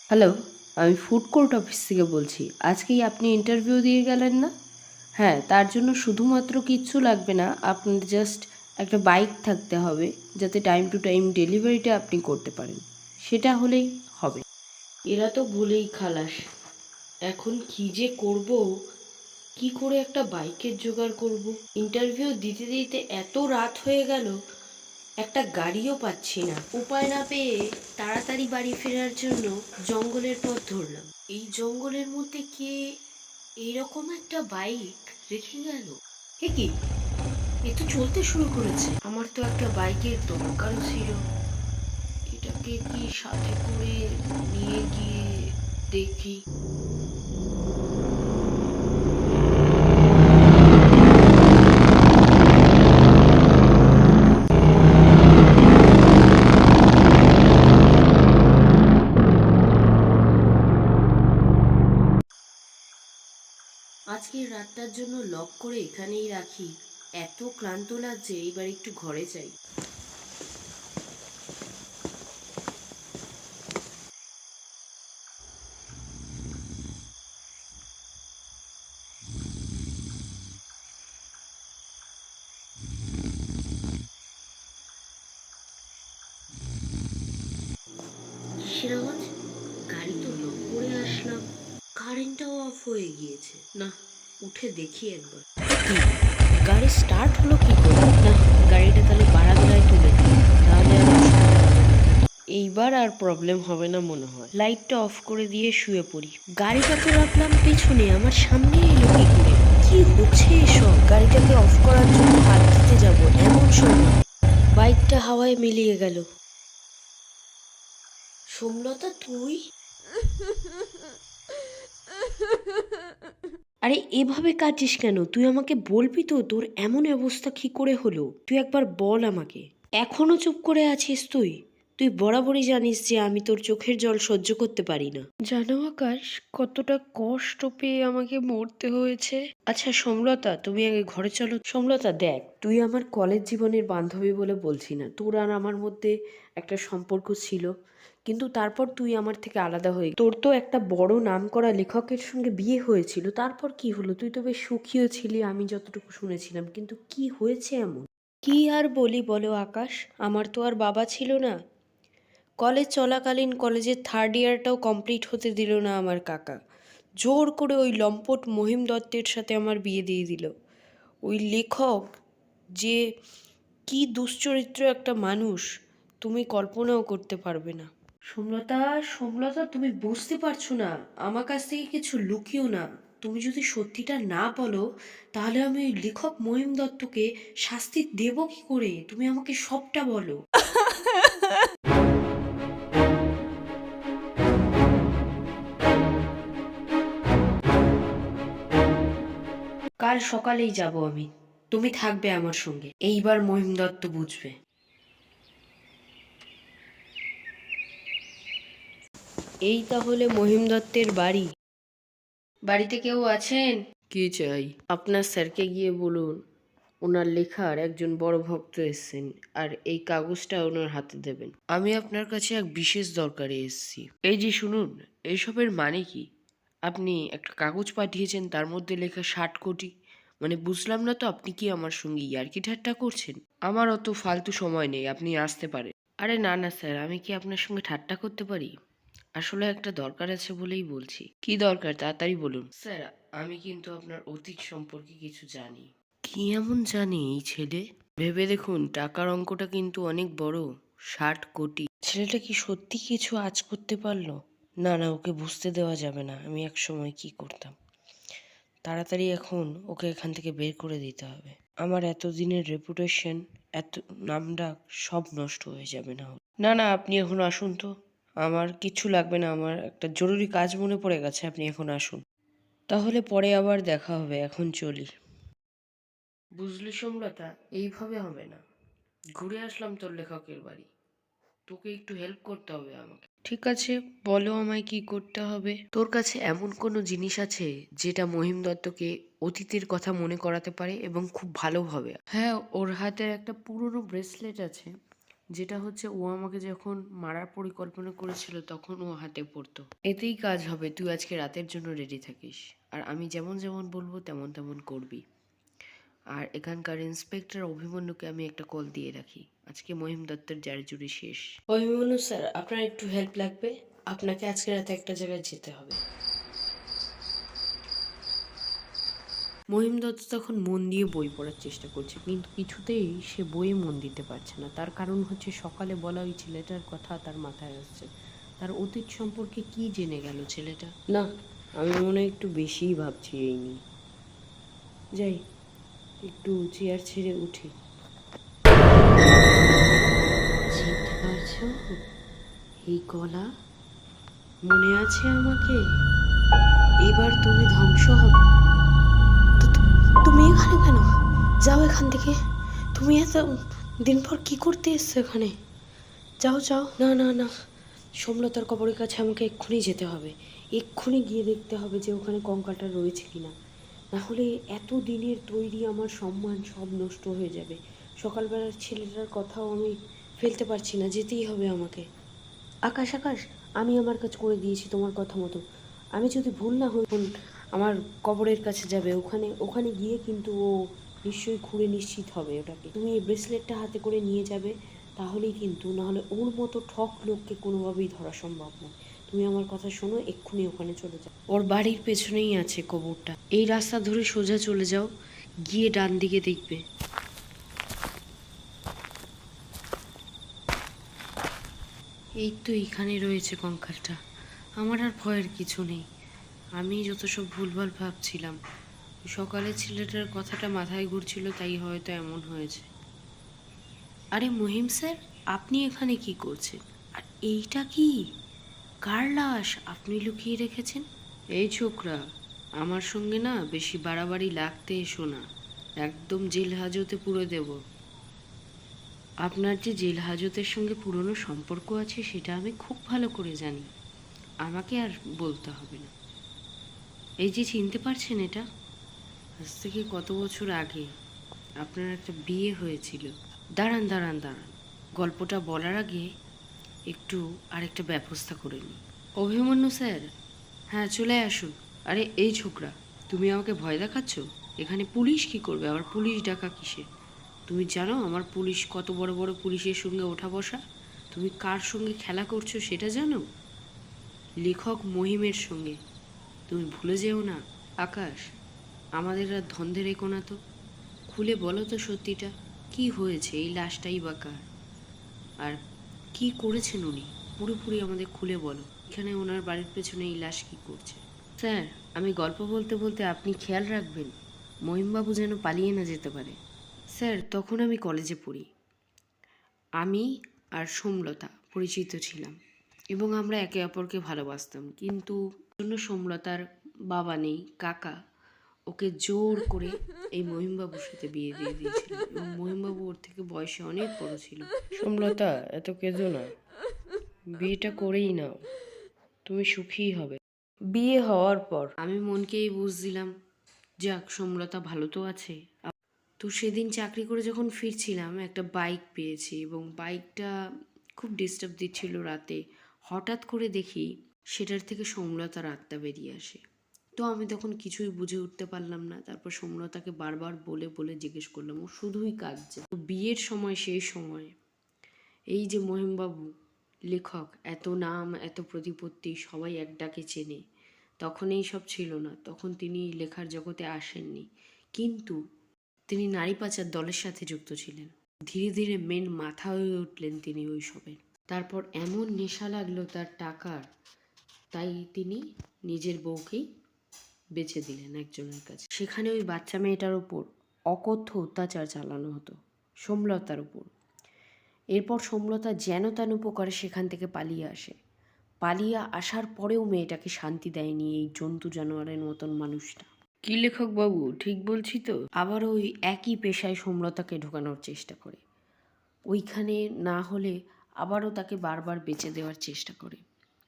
Hello, আমি food court office থেকে বলছি। আজকেই আপনি ইন্টারভিউ দিয়ে গেলেন না? হ্যাঁ, তার জন্য শুধুমাত্র কিচ্ছু লাগবে না। আপনার জাস্ট একটা বাইক থাকতে হবে, যাতে টাইম টু টাইম ডেলিভারিটা আপনি করতে পারেন। সেটা হলেই হবে। এরা তো বলেই খালাস। এখন কি যে করব, কি করে একটা বাইকের জোগাড় করব? ইন্টারভিউ দিতে দিতে এত রাত হয়ে গেল, একটা গাড়িও পাচ্ছি না। উপায় না পেয়ে তাড়াতাড়ি বাড়ি ফেরার জন্য জঙ্গলের পথ ধরলাম। এই জঙ্গলের মধ্যে কে এইরকম একটা বাইক রেখে গেল? এ কি, এ তো চলতে শুরু করেছে। আমার তো একটা বাইকের দরকার ছিল। এটাকে কি সাথে করে নিয়ে গিয়ে দেখি। আজকের রাতটার জন্য লক করে এখানেই রাখি। এত ক্লান্ত লাগছে, এইবার একটু ঘরে যাই। কিসের আওয়াজ? গাড়ি তো লক করে আসলাম, কারেন্টটাও অফ হয়ে গিয়েছে। না, উঠে দেখি একবার। কি, গাড়ি স্টার্ট হলো কি করে? না, গাড়িটা তাহলে বারান্দায় তুলে দিই, তাহলে আর অসুবিধা হবে না। এইবার আর প্রবলেম হবে না মনে হয়। লাইটটা অফ করে দিয়ে শুয়ে পড়ি। গাড়িটা তো রাখলাম পেছনে, আমার সামনে এলো কি করে? কি হচ্ছে এসব? গাড়িটাকে অফ করার জন্য হাত দিতে যাব এমন সময় বাইকটা হাওয়ায় মিলিয়ে গেল। সোমলতা, তুই? আরে এভাবে কাঁদছিস কেন? তুই আমাকে বলবি তো তোর এমন অবস্থা কি করে হলো? তুই একবার বল আমাকে। এখনো চুপ করে আছিস তুই? তুই বরাবরই জানিস যে আমি তোর চোখের জল সহ্য করতে পারি না। জানো আকাশ, কতটা কষ্ট পেয়ে আমাকে মরতে হয়েছে। আচ্ছা সমলতা, তুমি আগে ঘরে চলো। সমলতা দেখ, তুই আমার কলেজ জীবনের বান্ধবী বলে বলছি না, তোর আর আমার মধ্যে একটা সম্পর্ক ছিল, কিন্তু তারপর তুই আমার থেকে আলাদা হয়ে তোর তো একটা বড় নামকরা লেখকের সঙ্গে বিয়ে হয়েছিল। তারপর কি হলো? তুই তো বেশ সুখীও ছিলি আমি যতটুকু শুনেছিলাম, কিন্তু কি হয়েছে এমন? কি আর বলি বলো আকাশ, আমার তো আর বাবা ছিল না। কলেজ চলাকালীন কলেজের থার্ড ইয়ারটাও কমপ্লিট হতে দিল না আমার কাকা। জোর করে ওই লম্পট মহিম দত্তের সাথে আমার বিয়ে দিয়ে দিল। ওই লেখক যে কি দুশ্চরিত্র একটা মানুষ, তুমি কল্পনাও করতে পারবে না। সমলতা, সমলতা, তুমি বুঝতে পারছো না, আমার কাছ থেকে কিছু লুকিও না। তুমি যদি সত্যিটা না বলো, তাহলে আমি ওই লেখক মহিম দত্তকে শাস্তি দেব কি করে? তুমি আমাকে সবটা বলো। কাল সকালেই যাব আমি, তুমি থাকবে আমার সঙ্গে। এইবার মহিম দত্ত বুঝবে। এই তাহলে মহিম দত্তের বাড়ি। বাড়িতে কেউ আছেন? কি চাই? আপনার স্যারকে গিয়ে বলুন ওনার লেখার একজন বড় ভক্ত এসেছেন, আর এই কাগজটা ওনার হাতে দেবেন। আমি আপনার কাছে এক বিশেষ দরকারে এসেছি। এই যে শুনুন, এইসবের মানে কি? আপনি একটা কাগজ পাঠিয়েছেন, তার মধ্যে লেখা 60 কোটি। মানে বুঝলাম না তো, আপনি কি আমার সঙ্গে ইয়ার্কি ঠাট্টা করছেন? আমার অত ফালতু সময় নেই, আপনি আসতে পারেন। আরে না না স্যার, আমি কি আপনার সঙ্গে ঠাট্টা করতে পারি? আসলে একটা দরকার আছে বলেই বলছি। কি দরকার তাড়াতাড়ি বলুন। স্যার, আমি কিন্তু আপনার অতীত সম্পর্কে কিছু জানি। কি এমন জানে এই ছেলে? ভেবে দেখুন, টাকার অঙ্কটা কিন্তু অনেক বড়, 60 কোটি। ছেলেটা কি সত্যি কিছু আজ করতে পারলো? না না, ওকে বুঝতে দেওয়া যাবে না আমি এক সময় কি করতাম। তাড়াতাড়ি এখন ওকে এখান থেকে বের করে দিতে হবে। আমার এতদিনের রেপুটেশন, এত নামডাক সব নষ্ট হয়ে যাবে না হলে। না না, আপনি এখন আসুন তো। আমার কিচ্ছু লাগবে না, আমার একটা জরুরি কাজ মনে পড়ে গেছে, আপনি এখন আসুন। তাহলে পরে আবার দেখা হবে, এখন চলি। বুঝলি সমলতা, এইভাবে হবে না। ঘুরে আসলাম তোর লেখকের বাড়ি, তোকে একটু হেল্প করতে হবে আমাকে। ঠিক আছে, বলো আমায় কি করতে হবে। তোর কাছে এমন কোনো জিনিস আছে যেটা মহিম দত্তকে অতীতের কথা মনে করাতে পারে এবং খুব ভালোভাবে? হ্যাঁ, ওর হাতে একটা পুরনো ব্রেসলেট আছে, যেটা হচ্ছে ও আমাকে যখন মারার পরিকল্পনা করেছিল তখন ও হাতে পড়তো। এতেই কাজ হবে, তুই আজকে রাতের জন্য রেডি থাকিস, আর আমি যেমন যেমন বলবো তেমন তেমন করবি। আর এখানকার ইন্সপেক্টর অভিমন্যুকে আমি একটা কল দিয়ে রাখি, আজকে মহিম দত্তের জারিজুরি শেষ। অভিমন্যু স্যার, আপনার একটু হেল্প লাগবে, আপনাকে আজকে রাতে একটা জায়গায় যেতে হবে। মহিম দত্ত তখন মন দিয়ে বই পড়ার চেষ্টা করছে, কিন্তু কিছুতেই সে বইয়ে মন দিতে পারছে না। তার কারণ হচ্ছে সকালে বলা ওই ছেলেটার কথা তার মাথায় আসছে। তার অতীত সম্পর্কে কি জেনে গেল ছেলেটা? না, আমি মনে হয় একটু বেশিই ভাবছি এই নিয়ে। যাই, একটু চেয়ার ছেড়ে উঠি। চিনতে পারছো এই গলা? মনে আছে আমাকে? এবার তুমি ধ্বংস হবে। তুমি এখানে কেন? যাও এখান থেকে। তুমি এত দিন পর কি করতে এসছো এখানে? যাও যাও। না না না, সোমলতার কবরের কাছে আমাকে এক্ষুনি যেতে হবে। এক্ষুনি গিয়ে দেখতে হবে যে ওখানে কঙ্কালটা রয়েছে কিনা। না হলে এত দিনের তৈরি আমার সম্মান সব নষ্ট হয়ে যাবে। সকালবেলার ছেলেটার কথাও আমি ফেলতে পারছি না, যেতেই হবে আমাকে। আকাশ আকাশ, আমি আমার কাজ করে দিয়েছি তোমার কথা মতো। আমি যদি ভুল না হই, আমার কবরের কাছে যাবে, ওখানে ওখানে গিয়ে কিন্তু ও নিশ্চয়ই খুঁড়ে নিশ্চিত হবে ওটাকে। তুমি এই ব্রেসলেটটা হাতে করে নিয়ে যাবে, তাহলেই কিন্তু, নাহলে ওর মতো ঠক লোককে কোনোভাবেই ধরা সম্ভব নয়। তুমি আমার কথা শোনো, এক্ষুনি ওখানে চলে যাও। ওর বাড়ির পেছনেই আছে কবরটা। এই রাস্তা ধরে সোজা চলে যাও, গিয়ে ডান দিকে দেখবে। এই তো এইখানে রয়েছে কঙ্কালটা। আমার আর ভয়ের কিছু নেই। আমি যত সব ভুলভাল ভাবছিলাম, সকালে ছেলেটার কথাটা মাথায় ঘুরছিল, তাই হয়তো এমন হয়েছে। আরে মহিম স্যার, আপনি এখানে কি করছেন? আর এইটা কি? কার লাশ আপনি লুকিয়ে রেখেছেন? এই ছোকরা, আমার সঙ্গে না বেশি বাড়াবাড়ি লাগতে এসো না, একদম জেল হাজতে পুরে দেব। আপনার যে জেল হাজতের সঙ্গে পুরনো সম্পর্ক আছে সেটা আমি খুব ভালো করে জানি, আমাকে আর বলতে হবে না। এই যে চিনতে পারছেন, এটা আজ থেকে কত বছর আগে আপনার একটা বিয়ে হয়েছিল। দাঁড়ান দাঁড়ান দাঁড়ান, গল্পটা বলার আগে একটু আরেকটা ব্যবস্থা করে নিই। অভিমন্যু স্যার, হ্যাঁ চলে আসুন। আরে এই ছোকরা, তুমি আমাকে ভয় দেখাচ্ছ? এখানে পুলিশ কি করবে? আবার পুলিশ ডাকা কিসে? তুমি জানো আমার পুলিশ কত বড় বড় পুলিশের সঙ্গে ওঠা বসা? তুমি কার সঙ্গে খেলা করছো সেটা জানো? লেখক মহিমের সঙ্গে। তুমি ভুলে যেও না। আকাশ, আমাদের আর ধন্ধে রেখো না তো। খুলে বলো তো সত্যিটা, কি হয়েছে? এই লাশটাই বা কার? আর কি করেছেন উনি? পুরোপুরি আমাদের খুলে বলো। এখানে ওনার বাড়ির পেছনে এই লাশ কি করছে? স্যার, আমি গল্প বলতে বলতে আপনি খেয়াল রাখবেন মহিমবাবু যেন পালিয়ে না যেতে পারে। স্যার, তখন আমি কলেজে পড়ি। আমি আর সোমলতা পরিচিত ছিলাম এবং আমরা একে অপরকে ভালোবাসতাম, কিন্তু জন্য সোমলতার বাবা নেই, কাকা ওকে জোর করে এই মহিমবাবুর সাথে বিয়ে দিয়ে দিয়েছিল, এবং মহিমবাবু ওর থেকে বয়সে অনেক বড় ছিল। সোমলতা, এত কেঁদো না, বিয়েটা করেই নাও, তুমি সুখী হবে। বিয়ে হওয়ার পর আমি মনকেই বুঝ দিলাম, যাক সোমলতা ভালো তো আছে। তো সেদিন চাকরি করে যখন ফিরছিলাম একটা বাইক পেয়েছি, এবং বাইকটা খুব ডিস্টার্ব দিচ্ছিল রাতে। হঠাৎ করে দেখি সেটার থেকে সোমলতার আত্মা বেরিয়ে আসে। তো আমি তখন কিছুই বুঝে উঠতে পারলাম না। তারপর সোমলতাকে বারবার বলে বলে জিজ্ঞেস করলাম, ও শুধুই কাঁদছে। তো বিয়ের সময়, সেই সময় এই যে মহিমবাবু লেখক, এত নাম এত প্রতিপত্তি, সবাই এক ডাকে চেনে, তখন এই সব ছিল না। তখন তিনি লেখার জগতে আসেননি, কিন্তু তিনি নারী পাচার দলের সাথে যুক্ত ছিলেন। ধীরে ধীরে মেন মাথা হয়ে উঠলেন তিনি ওইসবের। তারপর এমন নেশা লাগলো তার টাকার, তাই তিনি নিজের বউকেই বেচে দিলেন একজনের কাছে। সেখানে ওই বাচ্চা মেয়েটার উপর অকথ্য অত্যাচার চালানো হতো, সোমলতার উপর। এরপর সোমলতা যেন তেন উপকারে সেখান থেকে পালিয়ে আসে। পালিয়ে আসার পরেও মেয়েটাকে শান্তি দেয়নি এই জন্তু জানোয়ারের মতন মানুষটা। কি লেখক বাবু, ঠিক বলছি তো? আবার ওই একই পেশায় সোমলতাকে ঢোকানোর চেষ্টা করে। ওইখানে না হলে আবারও তাকে বারবার বেচে দেওয়ার চেষ্টা করে।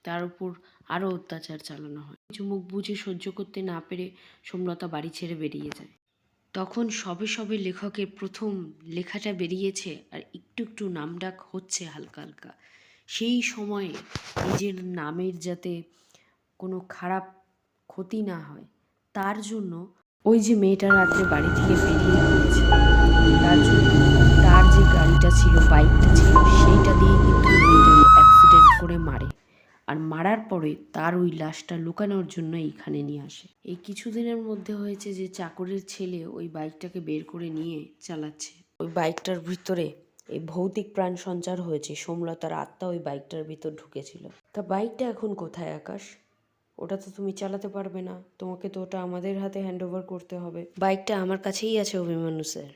তার উপর আরও অত্যাচার চালানো হয়। কিছু মুখ বুঝে সহ্য করতে না পেরে সোমলতা বাড়ি ছেড়ে বেরিয়ে যায়। তখন সবে সবে লেখকের প্রথম লেখাটা বেরিয়েছে আর একটু একটু নামডাক হচ্ছে হালকা হালকা। সেই সময়ে নিজের নামের যাতে কোনো খারাপ ক্ষতি না হয় তার জন্য ওই যে মেয়েটা রাত্রে বাড়ি থেকে বেরিয়ে গিয়েছে, তার জন্য তার যে গাড়িটা ছিল, বাইকটা ছিল, সেইটা দিয়ে কিন্তু মেয়েটাকে অ্যাক্সিডেন্ট করে মারে। আর মারার পরে তার ওই লাশটা লুকানোর জন্য এইখানে নিয়ে আসে। এই কিছুদিনের মধ্যে হয়েছে যে চাকরের ছেলে ওই বাইকটাকে বের করে নিয়ে চালাচ্ছে। ওই বাইকটার ভিতরে এই ভৌতিক প্রাণ সঞ্চার হয়েছে, সোমলতার আত্মা ওই বাইকটার ভিতর ঢুকেছিল। তা বাইকটা এখন কোথায় আকাশ? ওটা তো তুমি চালাতে পারবে না, তোমাকে তো ওটা আমাদের হাতে হ্যান্ড ওভার করতে হবে। বাইকটা আমার কাছেই আছে অভিমন্যু স্যার,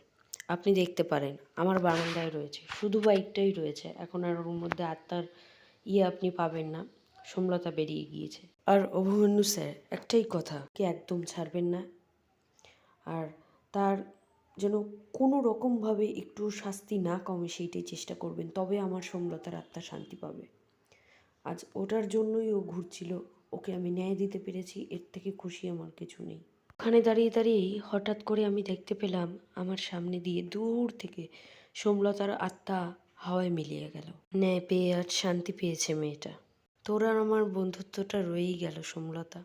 আপনি দেখতে পারেন, আমার বারান্দায় রয়েছে, শুধু বাইকটাই রয়েছে। এখন আর ওর মধ্যে আত্মার আপনি পাবেন না, সোমলতা বেরিয়ে গিয়েছে। আর অভিমন্যু স্যার একটাই কথা, কে একদম ছাড়বেন না, আর তার যেন কোনো রকমভাবে একটু শাস্তি না কমে সেইটাই চেষ্টা করবেন, তবে আমার সোমলতার আত্মা শান্তি পাবে। আজ ওটার জন্যই ও ঘুরছিল, ওকে আমি ন্যায় দিতে পেরেছি, এর থেকে খুশি আমার কিছু নেই। ওখানে দাঁড়িয়ে দাঁড়িয়েই হঠাৎ করে আমি দেখতে পেলাম আমার সামনে দিয়ে দূর থেকে সোমলতার আত্মা হাওয়ায় মিলিয়ে গেল। ন্যায় পেয়ে আজ শান্তি পেয়েছে মেয়েটা। তোর আর আমার বন্ধুত্বটা রয়েই গেল সোমলতা।